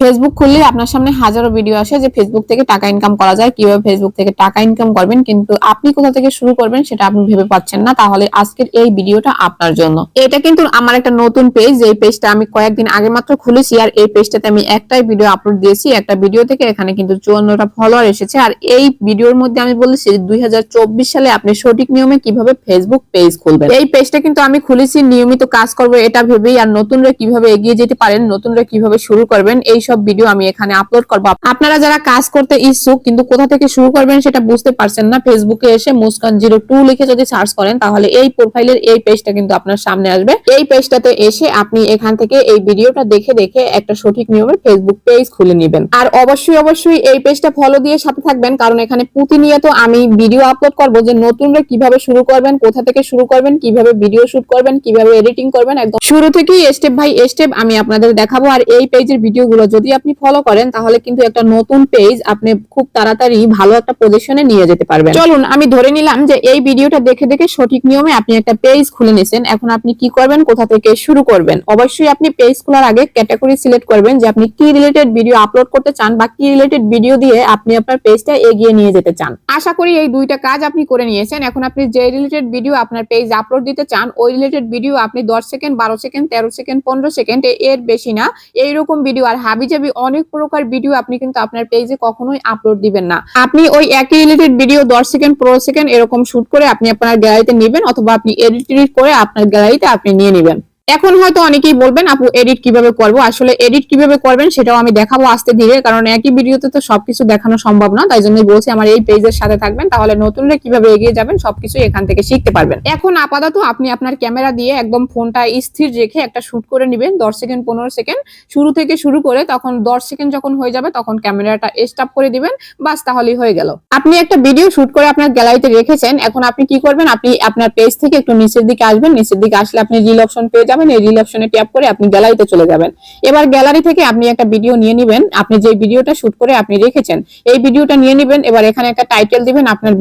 Facebook খুললে আপনার সামনে হাজারো ভিডিও আসে যে ফেসবুক থেকে টাকা ইনকাম করা যায়, কিভাবে ফেসবুক থেকে টাকা ইনকাম করবেন, কিন্তু আপনি কোথা থেকে শুরু করবেন সেটা আপনি ভেবে পাচ্ছেন না। তাহলে আজকের এই ভিডিওটা আপনার জন্য। এটা কিন্তু আমার একটা নতুন পেজ, এই পেজটা আমি কয়েকদিন আগে মাত্র খুলেছি, আর এই পেজটাতে আমি একটাই ভিডিও আপলোড দিয়েছি। একটা ভিডিও থেকে এখানে কিন্তু 54টা ফলোয়ার এসেছে। আর এই ভিডিওর মধ্যে আমি বলেছি 2024 সালে আপনি সঠিক নিয়মে কিভাবে ফেসবুক পেজ খুলবেন। এই পেজটা কিন্তু আমি খুলেছি নিয়মিত কাজ করব এটা ভেবেই, আর নতুনরা কিভাবে এগিয়ে যেতে পারেন, নতুনরা কিভাবে শুরু করবেন, এই সব ভিডিও আমি এখানে আপলোড করব। আপনারা যারা কাজ করতে ইচ্ছুক কিন্তু কোথা থেকে শুরু করবেন সেটা বুঝতে পারছেন না, ফেসবুকে এসে মুস্কান02 লিখে যদি সার্চ করেন তাহলে এই প্রোফাইলের এই পেজটা কিন্তু আপনার সামনে আসবে। এই পেজটাতে এসে আপনি এখান থেকে এই ভিডিওটা দেখে দেখে একটা সঠিক নিয়মে ফেসবুক পেজ খুলে নেবেন। আর অবশ্যই এই পেজটা ফলো দিয়ে সাথে থাকবেন, কারণ এখানে প্রতিনিয়ত আমি ভিডিও আপলোড করব যে নতুনরা কিভাবে শুরু করবেন, কোথা থেকে শুরু করবেন, কিভাবে ভিডিও শুট করবেন, কিভাবে এডিটিং করবেন, একদম শুরু থেকেই স্টেপ বাই স্টেপ আমি আপনাদের দেখাবো। আর এই পেজের ভিডিওগুলো যদি আপনি ফলো করেন তাহলে কিন্তু একটা নতুন পেজ আপনি খুব তাড়াতাড়ি ভালো একটা পজিশনে নিয়ে যেতে পারবেন। চলুন, আমি ধরে নিলাম যে এই ভিডিওটা দেখে দেখে সঠিক নিয়মে আপনি একটা পেজ খুলে নিয়েছেন। এখন আপনি কি করবেন, কোথা থেকে শুরু করবেন? অবশ্যই আপনি পেজ খোলার আগে ক্যাটাগরি সিলেক্ট করবেন যে আপনি কি রিলেটেড ভিডিও আপলোড করতে চান বা কি রিলেটেড ভিডিও দিয়ে আপনি আপনার পেজটা এগিয়ে নিয়ে যেতে চান। আশা করি এই দুইটা কাজ আপনি করে নিয়েছেন। এখন আপনি যে রিলেটেড ভিডিও আপনার পেজ আপলোড দিতে চান ওই রিলেটেড ভিডিও আপনি 10 সেকেন্ড, 12 সেকেন্ড, 13 সেকেন্ড, 15 সেকেন্ড এর বেশি না এইরকম ভিডিও আর হাবিজাবি অনেক প্রকার ভিডিও আপনি কিন্তু আপনার পেজে কখনোই আপলোড দিবেন না। আপনি ওই একই রিলেটেড ভিডিও 10 সেকেন্ড, 15 সেকেন্ড এরকম শুট করে আপনি আপনার গ্যালারিতে নেবেন, অথবা আপনি এডিট করে আপনার গ্যালারিতে আপনি নিয়ে নেবেন। এখন হয়তো অনেকেই বলবেন আপু এডিট কিভাবে করব, আসলে এডিট কিভাবে করবেন সেটাও আমি দেখাবো আস্তে ধীরে, কারণ একই ভিডিওতে তো সবকিছু দেখানো সম্ভব না। তাই জন্যই বলছি আমার এই পেজের সাথে থাকবেন, তাহলে নতুনরা কিভাবে এগিয়ে যাবেন সবকিছু এখান থেকে শিখতে পারবেন। এখন আপাতত আপনি আপনার ক্যামেরা দিয়ে একদম ফোনটা স্থির রেখে একটা শুট করে নেবেন 10 সেকেন্ড, 15 সেকেন্ড শুরু থেকে শুরু করে, তখন 10 সেকেন্ড যখন হয়ে যাবে তখন ক্যামেরাটা স্টপ করে দিবেন, বাস তাহলেই হয়ে গেল। আপনি একটা ভিডিও শুট করে আপনার গ্যালারিতে রেখেছেন। এখন আপনি কি করবেন, আপনি আপনার পেজ থেকে একটু নিচের দিকে আসবেন, নিচের দিকে আসলে আপনি রিল অপশন পেয়ে যাবেন। এই রিল অপশনে ট্যাপ করে আপনি গ্যালারিতে চলে যাবেন। এবার গ্যালারি থেকে আপনি একটা ভিডিও নিয়ে নেবেন, আপনি যে ভিডিওটা শুট করে আপনি রেখেছেন এই ভিডিওটা নিয়ে নেবেন। এবার এখানে একটা টাইটেল দিবেন, আপনার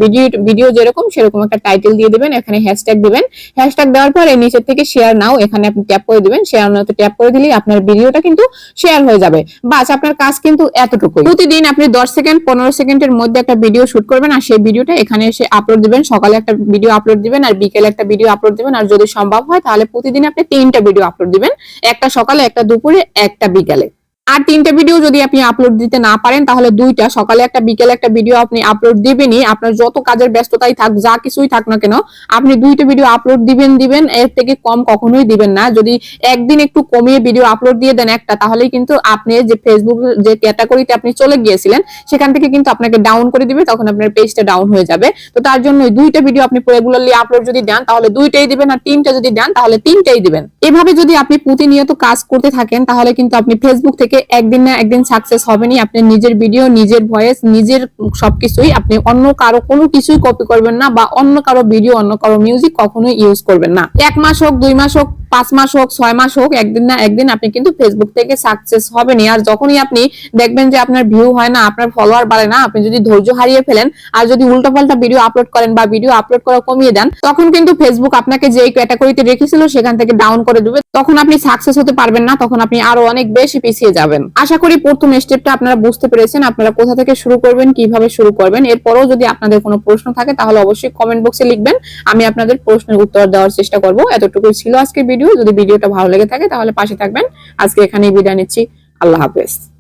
ভিডিও যেরকম সেরকম একটা টাইটেল দিয়ে দিবেন, এখানে হ্যাশট্যাগ দিবেন। হ্যাশট্যাগ দেওয়ার পর এই নিচের থেকে শেয়ার নাও এখানে আপনি ট্যাপ করে দিবেন। শেয়ার নাওতে ট্যাপ করে দিলেই আপনার ভিডিওটা কিন্তু শেয়ার হয়ে যাবে। বাস আপনার কাজ কিন্তু এতটুকুই। প্রতিদিন আপনি 10 সেকেন্ড 15 সেকেন্ডের মধ্যে একটা ভিডিও শুট করবেন, আর সেই ভিডিওটা এখানে এসে আপলোড দিবেন। সকালে একটা ভিডিও আপলোড দিবেন আর বিকেলে একটা ভিডিও আপলোড দিবেন, আর যদি সম্ভব হয় তাহলে প্রতিদিন আপনি 3টা ভিডিও আপলোড দিবেন, একটা সকালে, একটা দুপুরে, একটা বিকালে। আর 3টা ভিডিও যদি আপনি আপলোড দিতে না পারেন তাহলে 2টা, সকালে একটা বিকেলে একটা ভিডিও আপনি আপলোড দিবেনই। আপনার যত কাজের ব্যস্ততাই থাক, যা কিছুই থাক না কেন, আপনি 2টা ভিডিও আপলোড দিবেন, এর থেকে কম কখনোই দিবেন না। যদি একদিন একটু কমিয়ে ভিডিও আপলোড দিয়ে দেন একটা, তাহলেই কিন্তু আপনি যে ফেসবুক যে ক্যাটাগরিতে আপনি চলে গিয়েছিলেন সেখান থেকে কিন্তু আপনাকে ডাউন করে দিবে, তখন আপনার পেজটা ডাউন হয়ে যাবে। তো তার জন্য 2টা ভিডিও আপনি রেগুলারলি আপলোড যদি দেন তাহলে 2টাই দিবেন, আর 3টা যদি দেন তাহলে 3টাই দিবেন। এভাবে যদি আপনি প্রতিনিয়ত কাজ করতে থাকেন তাহলে কিন্তু আপনি ফেসবুক থেকে একদিন না একদিন সাকসেস হবেনই। আপনি নিজের ভিডিও, নিজের ভয়েস, নিজের সবকিছুই আপনি অন্য কারো কোনো কিছুই কপি করবেন না, বা অন্য কারো ভিডিও, অন্য কারো মিউজিক কখনোই ইউজ করবেন না। 1 মাস হোক, 2 মাস হোক, 5 মাস হোক, 6 মাস হোক, একদিন না একদিন আপনি কিন্তু ফেসবুক থেকে সাকসেস হবেনই। আর যখনই আপনি দেখবেন যে আপনার ভিউ হয় না, আপনার ফলোয়ার বাড়ে না, আপনি যদি ধৈর্য হারিয়ে ফেলেন আর যদি উল্টাপাল্টা ভিডিও আপলোড করেন বা ভিডিও আপলোড করা কমিয়ে দেন, তখন কিন্তু ফেসবুক আপনাকে যেই ক্যাটাগরিতে রেখেছিল সেখান থেকে ডাউন করে দেবে। তখন আপনি সাকসেস হতে পারবেন না, তখন আপনি আরো অনেক বেশি পিছিয়ে যাবেন। আশা করি প্রথম স্টেপটা আপনারা বুঝতে পেরেছেন, আপনারা কোথা থেকে শুরু করবেন, কিভাবে শুরু করবেন। এরপরও যদি আপনাদের কোনো প্রশ্ন থাকে তাহলে অবশ্যই কমেন্ট বক্সে লিখবেন, আমি আপনাদের প্রশ্নের উত্তর দেওয়ার চেষ্টা করব। এতটুকুই ছিল আজকের ভিডিও। যদি ভিডিওটা ভালো লেগে থাকে তাহলে পাশে থাকবেন। আজকে এখানেই বিদায় নিচ্ছি। আল্লাহ হাফেজ।